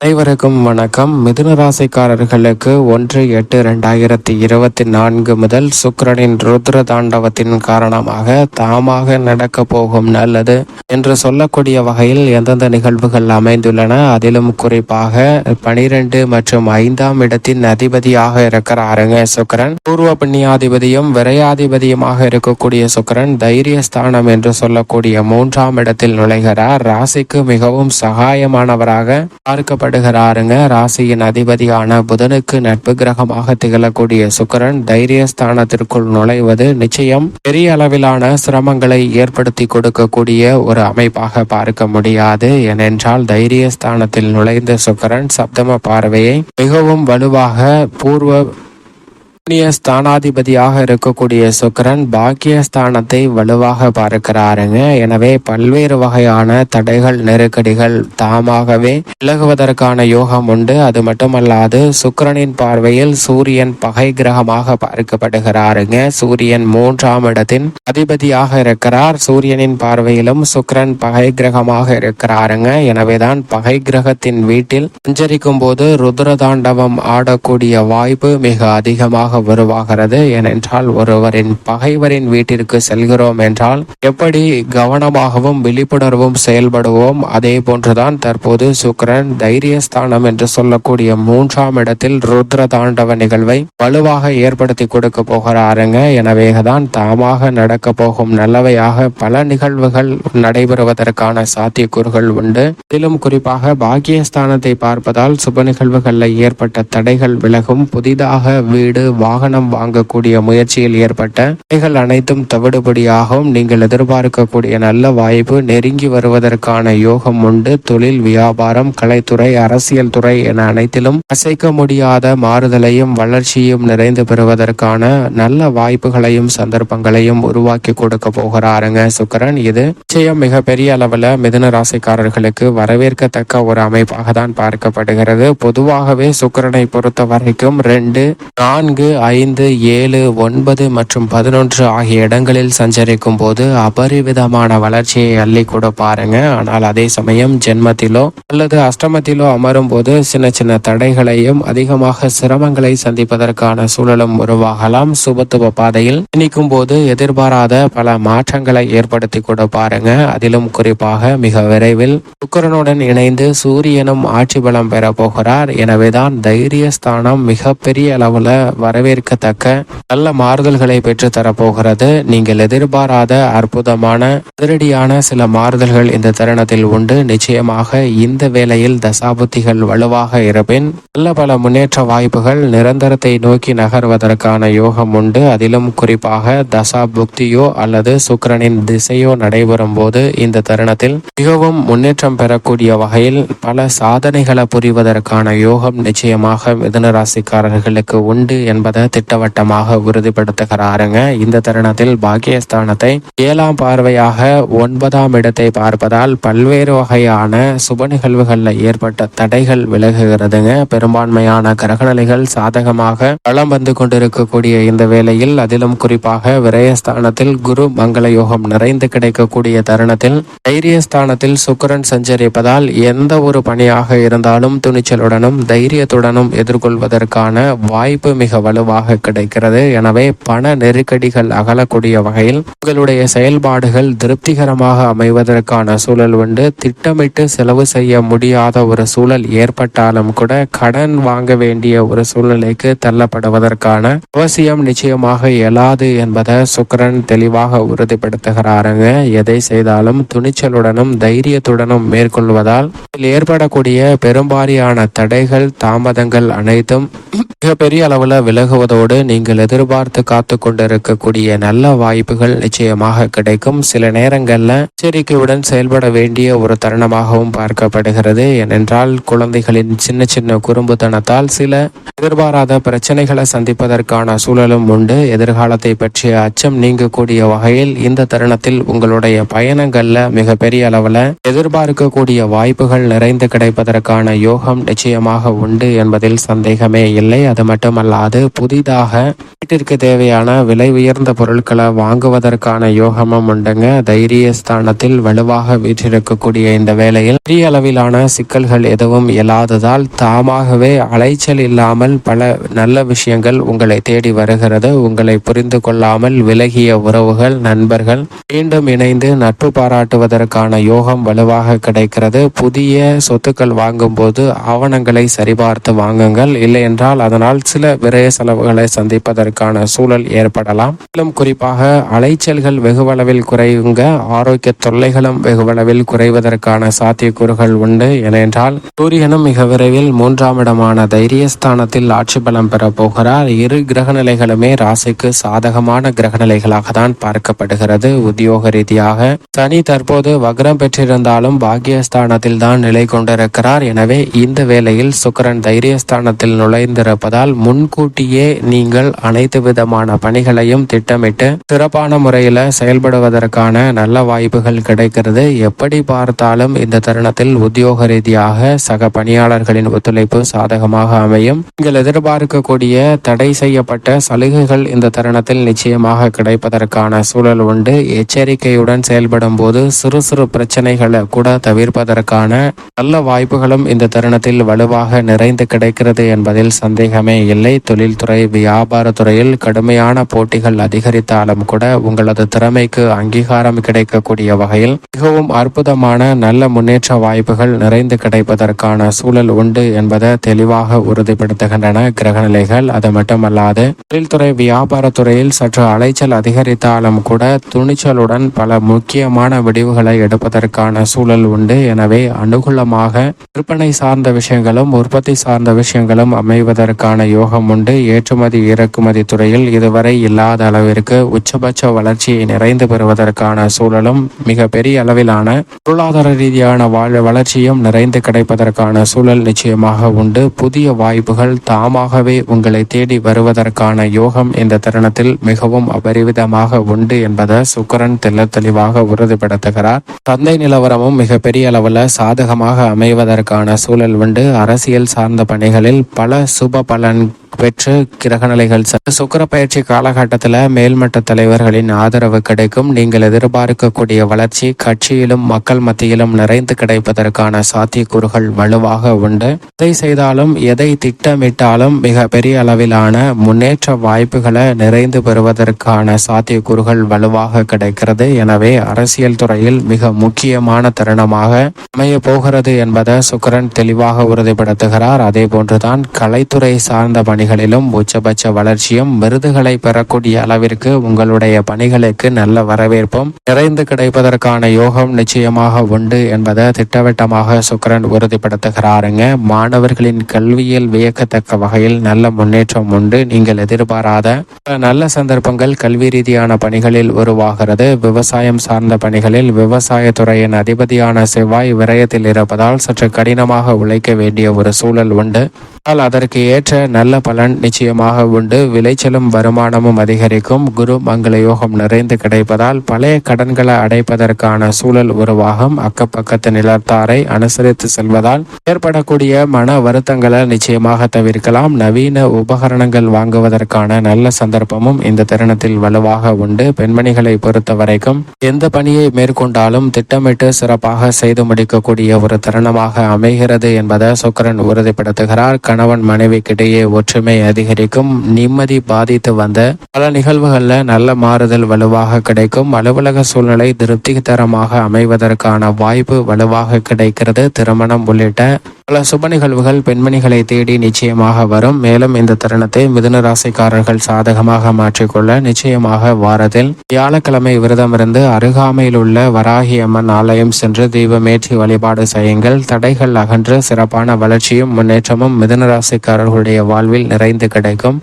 அனைவருக்கும் வணக்கம். மிதுன ராசிக்காரர்களுக்கு 1/8/2024 முதல் சுக்கிரனின் ருத்ர தாண்டவத்தின் காரணமாக தாமாக நடக்க போகும் நல்லது என்று சொல்லக்கூடிய வகையில் எந்தெந்த நிகழ்வுகள் அமைந்துள்ளன, அதிலும் குறிப்பாக 12 மற்றும் 5ஆம் இடத்தின் அதிபதியாக இருக்கிறாருங்க சுக்கிரன். பூர்வ புண்ணியாதிபதியும் விரையாதிபதியுமாக இருக்கக்கூடிய சுக்கிரன் தைரியஸ்தானம் என்று சொல்லக்கூடிய 3ஆம் இடத்தில் நுழைகிறார். ராசிக்கு மிகவும் சகாயமானவராக பார்க்க படுகிறாருங்க. ராசியின் அதிபதியான புதனுக்கு நட்பு கிரகமாக திகழக்கூடிய சுக்கிரன் தைரியஸ்தானத்திற்குள் நுழைவது நிச்சயம் பெரிய அளவிலான சிரமங்களை ஏற்படுத்தி கொடுக்கக்கூடிய ஒரு அமைப்பாக பார்க்க முடியாது. ஏனென்றால் தைரியஸ்தானத்தில் நுழைந்த சுக்கிரன் சப்தம பார்வையை மிகவும் வலுவாக பூர்வ ஸ்தானாதிபதியாக இருக்கக்கூடிய சுக்கிரன் பாக்கியஸ்தானத்தை வலுவாக பார்க்கிறாருங்க. எனவே பல்வேறு வகையான தடைகள் நெருக்கடிகள் தாமாகவே விலகுவதற்கான யோகம் உண்டு. அது மட்டுமல்லாது சுக்கிரனின் பார்வையில் சூரியன் பகை கிரகமாக பார்க்கப்படுகிறாருங்க. சூரியன் 3ஆம் இடத்தின் அதிபதியாக இருக்கிறார். சூரியனின் பார்வையிலும் சுக்கிரன் பகை கிரகமாக இருக்கிறாருங்க. எனவேதான் பகை கிரகத்தின் வீட்டில் சஞ்சரிக்கும் போது ருத்ரதாண்டவம் ஆடக்கூடிய வாய்ப்பு மிக அதிகமாக உருவாகிறது. ஏனென்றால் ஒருவரின் பகைவரின் வீட்டிற்கு செல்கிறோம் என்றால் எப்படி கவனமாகவும் விழிப்புணர்வும் செயல்படுவோம், அதே போன்றுதான் தற்போது சுக்கிரன் தைரியஸ்தானம் என்று சொல்லக்கூடிய 3ஆம் இடத்தில் ருத்ர தாண்டவ நிகழ்வை வலுவாக ஏற்படுத்தி கொடுக்க போகிறாருங்க. எனவேதான் தாமாக நடக்க போகும் நல்லவையாக பல நிகழ்வுகள் நடைபெறுவதற்கான சாத்தியக்கூறுகள் உண்டு. இதிலும் குறிப்பாக பாக்கியஸ்தானத்தை பார்ப்பதால் சுப நிகழ்வுகளில் ஏற்பட்ட தடைகள் விலகும். புதிதாக வீடு வாகனம் வாங்கக்கூடிய முயற்சியில் ஏற்பட்ட தடைகள் அனைத்தும் தவிடுபடியாகவும் நீங்கள் எதிர்பார்க்கக்கூடிய நல்ல வாய்ப்பு நெருங்கி வருவதற்கான யோகம் உண்டு. தொழில், வியாபாரம், கலைத்துறை, அரசியல் துறை என அனைத்திலும் அசைக்க முடியாத மாறுதலையும் வளர்ச்சியும் நிறைந்து பெறுவதற்கான நல்ல வாய்ப்புகளையும் சந்தர்ப்பங்களையும் உருவாக்கி கொடுக்க போகிறாருங்க சுக்கிரன். இது நிச்சயம் மிகப்பெரிய அளவில் மிதுன ராசிக்காரர்களுக்கு வரவேற்கத்தக்க ஒரு அமைப்பாக தான் பார்க்கப்படுகிறது. பொதுவாகவே சுக்கிரனை பொறுத்த வரைக்கும் 2, 4, 5, 7, 9 மற்றும் 11 ஆகிய இடங்களில் சஞ்சரிக்கும் போது அபரிவிதமான வளர்ச்சியை அள்ளி கொடுப்பாருங்க. ஆனால் அதே சமயம் ஜென்மத்திலோ அல்லது அஷ்டமத்திலோ அமரும் போது சின்ன சின்ன தடைகளையும் அதிகமாக சிரமங்களை சந்திப்பதற்கான சூழலும் உருவாகலாம். சுபத்துவ பாதையில் நிற்கும் போது எதிர்பாராத பல மாற்றங்களை ஏற்படுத்தி கொடுப்பாருங்க. அதிலும் குறிப்பாக மிக விரைவில் சுக்கிரனுடன் இணைந்து சூரியனும் ஆட்சி பலம் பெற போகிறார். எனவேதான் தைரியஸ்தானம் மிகப்பெரிய அளவுல வரவேற்கத்தக்க நல்ல மாறுதல்களை பெற்று தரப்போகிறது. நீங்கள் எதிர்பாராத அற்புதமான அதிரடியான சில மாறுதல்கள் இந்த தருணத்தில் உண்டு. நிச்சயமாக இந்த வேளையில் தசாபுத்திகள் வலுவாக இருப்பின் நல்ல பல முன்னேற்ற வாய்ப்புகள் நிரந்தரத்தை நோக்கி நகர்வதற்கான யோகம் உண்டு. அதிலும் குறிப்பாக தசா புக்தியோ அல்லது சுக்கிரனின் திசையோ நடைபெறும் போது இந்த தருணத்தில் மிகவும் முன்னேற்றம் பெறக்கூடிய வகையில் பல சாதனைகளை புரிவதற்கான யோகம் நிச்சயமாக மிதுன ராசிக்காரர்களுக்கு உண்டு என்பதை திட்டவட்டமாக உறுதிப்படுத்துகிறாருங்க. இந்த தருணத்தில் பாக்கியஸ்தானத்தை 7ஆம் பார்வையாக 9ஆம் இடத்தை பார்ப்பதால் பல்வேறு வகையான சுப நிகழ்வுகளில் ஏற்பட்ட தடைகள் விலகுகிறதுங்க. பெரும்பான்மையான கிரகநிலைகள் சாதகமாக வலம் வந்து கொண்டிருக்கக்கூடிய இந்த வேளையில் அதிலும் குறிப்பாக விரயஸ்தானத்தில் குரு மங்கள யோகம் நிறைந்து கிடைக்கக்கூடிய தருணத்தில் தைரியஸ்தானத்தில் சுக்கிரன் சஞ்சரிப்பதால் எந்த ஒரு பணியாக இருந்தாலும் துணிச்சலுடனும் தைரியத்துடனும் எதிர்கொள்வதற்கான வாய்ப்பு மிக வலுவாக கிடைக்கிறது. எனவே பண நெருக்கடிகள் அகலக்கூடிய வகையில் உங்களுடைய செயல்பாடுகள் திருப்திகரமாக அமைவதற்கான சூழல் உண்டு. திட்டமிட்டு செலவு செய்ய முடியாத ஒரு சூழல் ஏற்பட்டாலும் கூட கடன் வாங்க வேண்டிய ஒரு சூழ்நிலைக்கு தள்ளப்படுவதற்கான அவசியம் நிச்சயமாக இயலாது என்பதை சுக்கிரன் தெளிவாக உறுதிப்படுத்துகிறாருங்க. எதை செய்தாலும் துணிச்சலுடனும் தைரியத்துடனும் மேற்கொள்வதால் ஏற்படக்கூடிய பெரும்பாலான தடைகள் தாமதங்கள் அனைத்தும் மிகப்பெரிய அளவில் விலகுவதோடு நீங்கள் எதிர்பார்த்து காத்து கொண்டிருக்கக்கூடிய நல்ல வாய்ப்புகள் நிச்சயமாக கிடைக்கும். சில நேரங்களில் எச்சரிக்கையுடன் செயல்பட வேண்டிய ஒரு தருணமாகவும் பார்க்கப்படுகிறது. ஏனென்றால் குழந்தைகளின் சின்ன சின்ன குறும்புத்தனத்தால் சில எதிர்பாராத பிரச்சனைகளை சந்திப்பதற்கான சூழலும் உண்டு. எதிர்காலத்தை பற்றிய அச்சம் நீங்கக்கூடிய வகையில் இந்த தருணத்தில் உங்களுடைய பயணங்கள்ல மிகப்பெரிய அளவில் எதிர்பார்க்கக்கூடிய வாய்ப்புகள் நிறைந்து கிடைப்பதற்கான யோகம் நிச்சயமாக உண்டு என்பதில் சந்தேகமே இல்லை. அது மட்டுமல்லாது புதிதாக வீட்டிற்கு தேவையான விலை உயர்ந்த பொருட்களை வாங்குவதற்கான யோகமும் உண்டுங்க. தைரியஸ்தானத்தில் வலுவாக வீற்றிருக்கக்கூடிய இந்த வேளையில் பெரிய அளவிலான சிக்கல்கள் எதுவும் இல்லாததால் தாமாகவே அலைச்சல் இல்லாமல் பல நல்ல விஷயங்கள் உங்களை தேடி வருகிறது. உங்களை புரிந்து கொள்ளாமல் விலகிய உறவுகள், நண்பர்கள் மீண்டும் இணைந்து நட்பு பாராட்டுவதற்கான யோகம் வலுவாக கிடைக்கிறது. புதிய சொத்துக்கள் வாங்கும் போது ஆவணங்களை சரிபார்த்து வாங்குங்கள். இல்லை என்றால் அதனால் சில விரய செலவுகளை சந்திப்பதற்கான சூழல் ஏற்படலாம். மேலும் குறிப்பாக அலைச்சல்கள் வெகுவளவில் குறையுங்க. ஆரோக்கிய தொல்லைகளும் வெகுவளவில் குறைவதற்கான சாத்தியக்கூறுகள் உண்டு. ஏனென்றால் சூரியனும் மிக விரைவில் 3ஆம் இடமான தைரியஸ்தானத்தில் ஆட்சி பலம் பெற போகிறார். இரு கிரகநிலைகளுமே ராசிக்கு சாதகமான கிரகநிலைகளாக தான் பார்க்கப்படுகிறது. உத்தியோக ரீதியாக சனி தற்போது வக்ரம் பெற்றிருந்தாலும் பாக்கியஸ்தானத்தில் தான் நிலை கொண்டிருக்கிறார். எனவே இந்த வேளையில் சுக்கிரன் தைரியஸ்தானத்தில் நுழைந்திருப்பதால் முன்கூட்டியே நீங்கள் அனைத்து விதமான பணிகளையும் திட்டமிட்டு சிறப்பான முறையில் செயல்படுவதற்கான நல்ல வாய்ப்புகள் கிடைக்கிறது. எப்படி பார்த்தாலும் இந்த தருணத்தில் உத்தியோக ரீதியாக சக பணியாளர்களின் ஒத்துழைப்பு சாதகமாக அமையும். நீங்கள் எதிர்பார்க்கக்கூடிய தடை செய்யப்பட்ட சலுகைகள் இந்த தருணத்தில் நிச்சயமாக கிடைப்பதற்கான சூழல் உண்டு. எச்சரிக்கையுடன் செயல்படும் போது சிறு சிறு பிரச்சனைகளை கூட தவிர்ப்பதற்கான நல்ல வாய்ப்புகளும் இந்த தருணத்தில் வலுவாக நிறைந்து கிடைக்கிறது என்பதில் சந்தேகமே இல்லை. தொழில்துறை, வியாபாரத்துறையில் கடுமையான போட்டிகள் அதிகரித்தாலும் கூட உங்களது திறமைக்கு அங்கீகாரம் கிடைக்கக்கூடிய வகையில் மிகவும் அற்புதமான நல்ல முன்னேற்ற வாய்ப்புகள் நிறைந்து கிடைப்பதற்கான சூழல் உண்டு என்பதை தெளிவாக உறுதிப்படுத்துகின்றன கிரகநிலைகள். அது மட்டுமல்லாது தொழில்துறை, வியாபாரத்துறையில் சற்று அலைச்சல் அதிகரித்தாலும் கூட துணிச்சலுடன் பல முக்கியமான முடிவுகளை எடுப்பதற்கான சூழல் உண்டு. எனவே அனுகூலமாக விற்பனை சார்ந்த விஷயங்களும் உற்பத்தி சார்ந்த விஷயங்களும் அமைவதற்கான யோகம் உண்டு. ஏற்றுமதி இறக்குமதி துறையில் இதுவரை இல்லாத அளவிற்கு உச்சபட்ச வளர்ச்சியை நிறைந்து பெறுவதற்கான சூழலும் மிக பெரிய அளவிலான பொருளாதார ரீதியான வளர்ச்சியும் நிறைந்து கிடைப்பதற்கான சூழல் நிச்சயமாக உண்டு. புதிய வாய்ப்புகள் தாமாகவே உங்களை தேடி வருவதற்கான யோகம் இந்த தருணத்தில் மிகவும் அபரிவிதமாக உண்டு என்பதை சுக்கிரன் தெளிவாக உறுதிப்படுத்துகிறார். சந்தை நிலவரமும் மிக பெரிய அளவில் சாதகமாக அமைவதற்கான சூழல் உண்டு. அரசியல் சார்ந்த பணிகளில் பல சுப பலன் பெற்று கிரகநிலைகள் சுக்கிர பயிற்சி காலகட்டத்தில் மேல்மட்ட தலைவர்களின் ஆதரவு கிடைக்கும். நீங்கள் எதிர்பார்க்கக்கூடிய வளர்ச்சி கட்சியிலும் மக்கள் மத்தியிலும் நிறைந்து கிடைப்பதற்கான சாத்தியக்கூறுகள் வலுவாக உண்டு. எதை செய்தாலும் எதை திட்டமிட்டாலும் மிக பெரிய அளவிலான முன்னேற்ற வாய்ப்புகளை நிறைந்து பெறுவதற்கான சாத்தியக்கூறுகள் வலுவாக கிடைக்கிறது. எனவே அரசியல் துறையில் மிக முக்கியமான தருணமாக அமைய போகிறது என்பதை சுக்கிரன் தெளிவாக உறுதிப்படுத்துகிறார். அதே போன்றுதான் கலைத்துறை சார்ந்த பணிகளிலும் உச்சபட்ச வளர்ச்சியும் விருதுகளை பெறக்கூடிய அளவிற்கு உங்களுடைய பணிகளுக்கு நல்ல வரவேற்பும் நிறைந்து கிடைப்பதற்கான யோகம் நிச்சயமாக உண்டு என்பதை திட்டவட்டமாக சுக்கிரன் உறுதிப்படுத்துகிறாருங்க. மாணவர்களின் கல்வியில் வியக்கத்தக்க வகையில் நல்ல முன்னேற்றம் உண்டு. நீங்கள் எதிர்பாராத நல்ல சந்தர்ப்பங்கள் கல்வி ரீதியான பணிகளில் உருவாகிறது. விவசாயம் சார்ந்த பணிகளில் விவசாயத்துறையின் அதிபதியான செவ்வாய் விரயத்தில் இருப்பதால் சற்று கடினமாக உழைக்க வேண்டிய ஒரு சூழல் உண்டு. அதற்கு ஏற்ற நல்ல பலன் நிச்சயமாக உண்டு. விளைச்சலும் வருமானமும் அதிகரிக்கும். குரு மங்கள யோகம் நிறைந்து கிடைப்பதால் பழைய கடன்களை அடைப்பதற்கான சூழல் உருவாகும். அக்கப்பக்கத்து நிலத்தாரை அனுசரித்து செல்வதால் ஏற்படக்கூடிய மன வருத்தங்களை நிச்சயமாக தவிர்க்கலாம். நவீன உபகரணங்கள் வாங்குவதற்கான நல்ல சந்தர்ப்பமும் இந்த தருணத்தில் வலுவாக உண்டு. பெண்மணிகளை பொறுத்த வரைக்கும் எந்த பணியை மேற்கொண்டாலும் திட்டமிட்டு சிறப்பாக செய்து முடிக்கக்கூடிய ஒரு தருணமாக அமைகிறது என்பதை சுக்கிரன் உறுதிப்படுத்துகிறார். கணவன் மனைவிக்கிடையே ஒற்றுமை அதிகரிக்கும். நிம்மதி பாதித்து வந்த பல நிகழ்வுகள்ல நல்ல மாறுதல் வலுவாக கிடைக்கும். அலுவலக சூழ்நிலை திருப்திகரமாக அமைவதற்கான வாய்ப்பு வலுவாக கிடைக்கிறது. திருமணம் உள்ளிட்ட பல சுப நிகழ்வுகள் பெண்மணிகளை தேடி நிச்சயமாக வரும். மேலும் இந்த தருணத்தை மிதுன ராசிக்காரர்கள் சாதகமாக மாற்றிக்கொள்ள நிச்சயமாக வாரத்தில் வியாழக்கிழமை விரதமிருந்து அருகாமையில் உள்ள வராகி அம்மன் ஆலயம் சென்று தீபமேற்றி வழிபாடு செய்யுங்கள். தடைகள் அகன்று சிறப்பான வளர்ச்சியும் முன்னேற்றமும் மிதுன ராசிக்காரர்களுடைய வாழ்வில் நிறைந்து கிடைக்கும்.